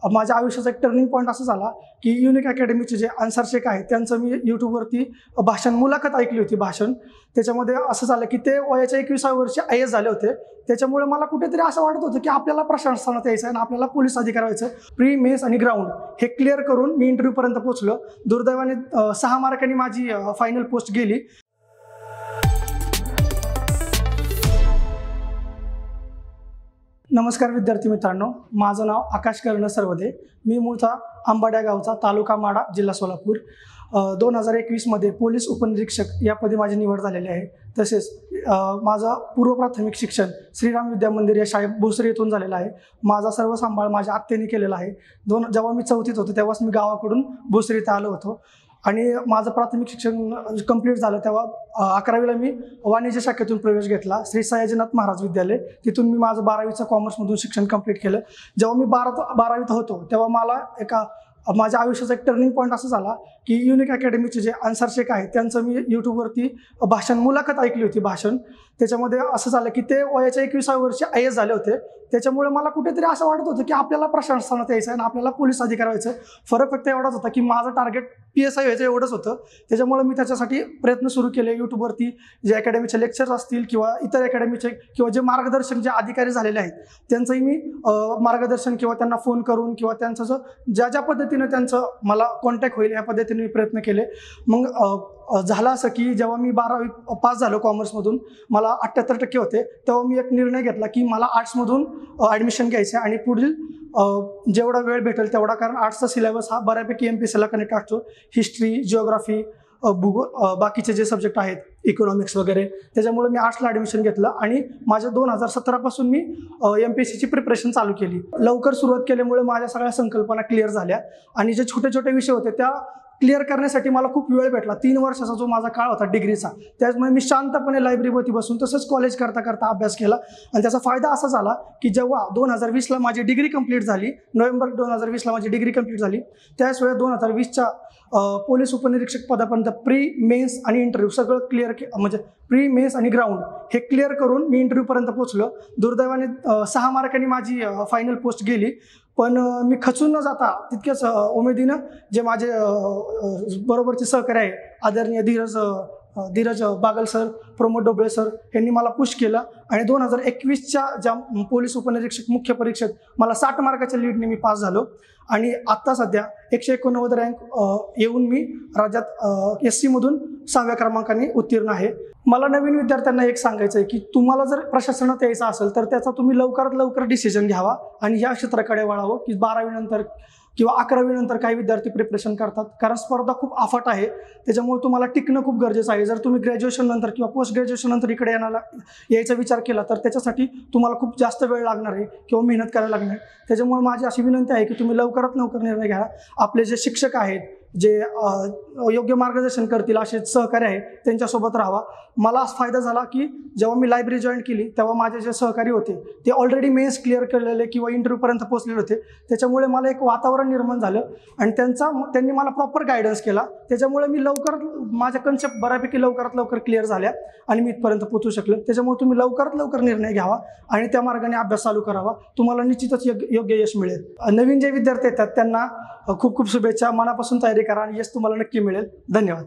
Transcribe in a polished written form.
माझ्या आयुष्याचा एक टर्निंग पॉईंट असा झाला की युनिक अकॅडमीचे जे आन्सर शेख आहेत त्यांचं मी यूट्यूबवरती मुलाखत ऐकली होती भाषण. त्याच्यामध्ये असं झालं की ते वयाच्या 21व्या वर्षी IAS झाले होते. त्याच्यामुळे मला कुठेतरी असं वाटत होतं की आपल्याला प्रशासनात यायचं आहे आणि आपल्याला पोलीस अधिकारी व्हायचं. प्री मेन्स आणि ग्राउंड हे क्लिअर करून मी इंटरव्ह्यूपर्यंत पोहोचलो. दुर्दैवाने 6 मार्कांनी माझी फायनल पोस्ट गेली. नमस्कार विद्यार्थी मित्रांनो, माझं नाव आकाश कर्ण सरवदे. मी मूळचा आंबाड्या गावचा, तालुका माडा, जिल्हा सोलापूर. 2021मध्ये पोलीस उपनिरीक्षक या पदी माझी निवड झालेली आहे. तसेच माझं पूर्व प्राथमिक शिक्षण श्रीराम विद्या मंदिर या शाळेत भोसरी येथून झालेलं आहे. माझा सर्व सांभाळ माझ्या आत्याने केलेला आहे. जेव्हा मी 4थीत होतो तेव्हाच मी गावाकडून भोसरीत आलो होतो आणि माझं प्राथमिक शिक्षण कंप्लीट झालं. तेव्हा 11वीला मी वाणिज्य शाखेतून प्रवेश घेतला, श्री सयाजीनाथ महाराज विद्यालय. तिथून मी माझं 12वीचं कॉमर्समधून शिक्षण कंप्लीट केलं. जेव्हा मी 12वीत होतो तेव्हा मला माझ्या आयुष्याचा एक टर्निंग पॉईंट असा झाला की युनिक अकॅडमीचे जे आन्सर शेख आहेत त्यांचं मी यूट्यूबवरती मुलाखत ऐकली होती भाषण. त्याच्यामध्ये असं झालं की ते वयाच्या 21व्या वर्षी IAS झाले होते. त्याच्यामुळे मला कुठेतरी असं वाटत होतं की आपल्याला प्रशासनात यायचं आहे आणि आपल्याला पोलीस अधिकारी व्हायचं. फरक फक्त एवढाच होता की माझं टार्गेट PSI व्हायचं एवढंच होतं. त्याच्यामुळे मी त्याच्यासाठी प्रयत्न सुरू केले. यूट्यूबवरती जे अकॅडमीचे लेक्चर्स असतील किंवा इतर अकॅडमीचे किंवा जे मार्गदर्शक जे अधिकारी झालेले आहेत त्यांचंही मी मार्गदर्शन किंवा त्यांना फोन करून किंवा त्यांचं ज्या पद्धतीनं त्यांचं मला कॉन्टॅक्ट होईल या पद्धतीने मी प्रयत्न केले. मग झालं असं की जेव्हा मी 12वी पास झालो कॉमर्समधून, मला 78% होते, तेव्हा मी एक निर्णय घेतला की मला आर्ट्समधून ॲडमिशन घ्यायचं आणि पुढील जेवढा वेळ भेटेल तेवढा, कारण आर्ट्सचा सिलेबस हा बऱ्यापैकी MPSCला कनेक्ट असतो. हिस्ट्री, जिओग्राफी, भूगोल, बाकीचे जे सब्जेक्ट आहेत इकॉनॉमिक्स वगैरे, त्याच्यामुळे मी आर्ट्सला ॲडमिशन घेतलं आणि माझ्या 2017 पासून मी MPSCची प्रिपरेशन चालू केली. लवकर सुरुवात केल्यामुळे माझ्या सगळ्या संकल्पना क्लिअर झाल्या आणि जे छोटे छोटे विषय होते त्या क्लिअर करण्यासाठी मला खूप वेळ भेटला. 3 वर्षाचा जो माझा काळ होता डिग्रीचा, त्यामुळे मी शांतपणे लायब्ररीवरती बसून तसंच कॉलेज करता करता अभ्यास केला. आणि त्याचा फायदा असा झाला की जेव्हा 2020ला माझी डिग्री कंप्लीट झाली, नोव्हेंबर 2020ला माझी डिग्री कंप्लीट झाली, त्याच वेळेस 2020च्या पोलीस उपनिरीक्षक पदापर्यंत प्री मेन्स आणि इंटरव्ह्यू सगळं क्लिअर म्हणजे प्री मेन्स आणि ग्राउंड हे क्लिअर करून मी इंटरव्ह्यूपर्यंत पोहोचलो. दुर्दैवाने 6 मार्कांनी माझी फायनल पोस्ट गेली. पण मी खचून न जाता तितक्याच उमेदीनं जे माझे बरोबरचे सहकारी आहे आदरणीय धीरज बागल सर, प्रमोद डोबळे सर यांनी मला पुश केलं आणि 2021च्या ज्या पोलीस उपनिरीक्षक मुख्य परीक्षेत मला 60 मार्काच्या लीडने मी पास झालो आणि आत्ता सध्या 189 रँक येऊन मी राज्यात SC मधून 6व्या क्रमांकाने उत्तीर्ण आहे. मला नवीन विद्यार्थ्यांना एक सांगायचं आहे की तुम्हाला जर प्रशासनात यायचं असेल तर त्याचा तुम्ही लवकरात लवकर डिसिजन घ्यावा आणि या क्षेत्राकडे वळावं. की 12वी नंतर किंवा 11वी नंतर काही विद्यार्थी प्रिपरेशन करतात, कारण स्पर्धा खूप अफाट आहे. त्याच्यामुळे तुम्हाला टिकणं खूप गरजेचं आहे. जर तुम्ही ग्रॅज्युएशन नंतर किंवा पोस्ट ग्रॅज्युएशन नंतर इकडे यायचा विचार केला तर त्याच्यासाठी तुम्हाला खूप जास्त वेळ लागणार आहे किंवा मेहनत करायला लागणार आहे. त्याच्यामुळे माझी अशी विनंती आहे की तुम्ही लवकरात लवकर निर्णय घ्या. आपले जे शिक्षक आहेत, जे योग्य मार्गदर्शन करतील असे सहकारी आहेत, त्यांच्यासोबत राहावा. मला फायदा झाला की जेव्हा मी लायब्ररी जॉईन केली तेव्हा माझे जे सहकारी होते ते ऑलरेडी मेन्स क्लिअर केलेले किंवा इंटरव्ह्यूपर्यंत पोहोचलेले होते. त्याच्यामुळे मला एक वातावरण निर्माण झालं आणि त्यांनी मला प्रॉपर गायडन्स केला. त्याच्यामुळे मी माझ्या कन्सेप्ट बऱ्यापैकी लवकरात लवकर क्लिअर झाल्या आणि मी इथपर्यंत पोहोचू शकलो. त्याच्यामुळे तुम्ही लवकरात लवकर निर्णय घ्यावा आणि त्या मार्गाने अभ्यास चालू करावा. तुम्हाला निश्चितच योग्य यश मिळेल. नवीन जे विद्यार्थी येतात त्यांना खूप खूप शुभेच्छा. मनापासून तयारी करा आणि यश तुम्हाला नक्की मिळेल. धन्यवाद.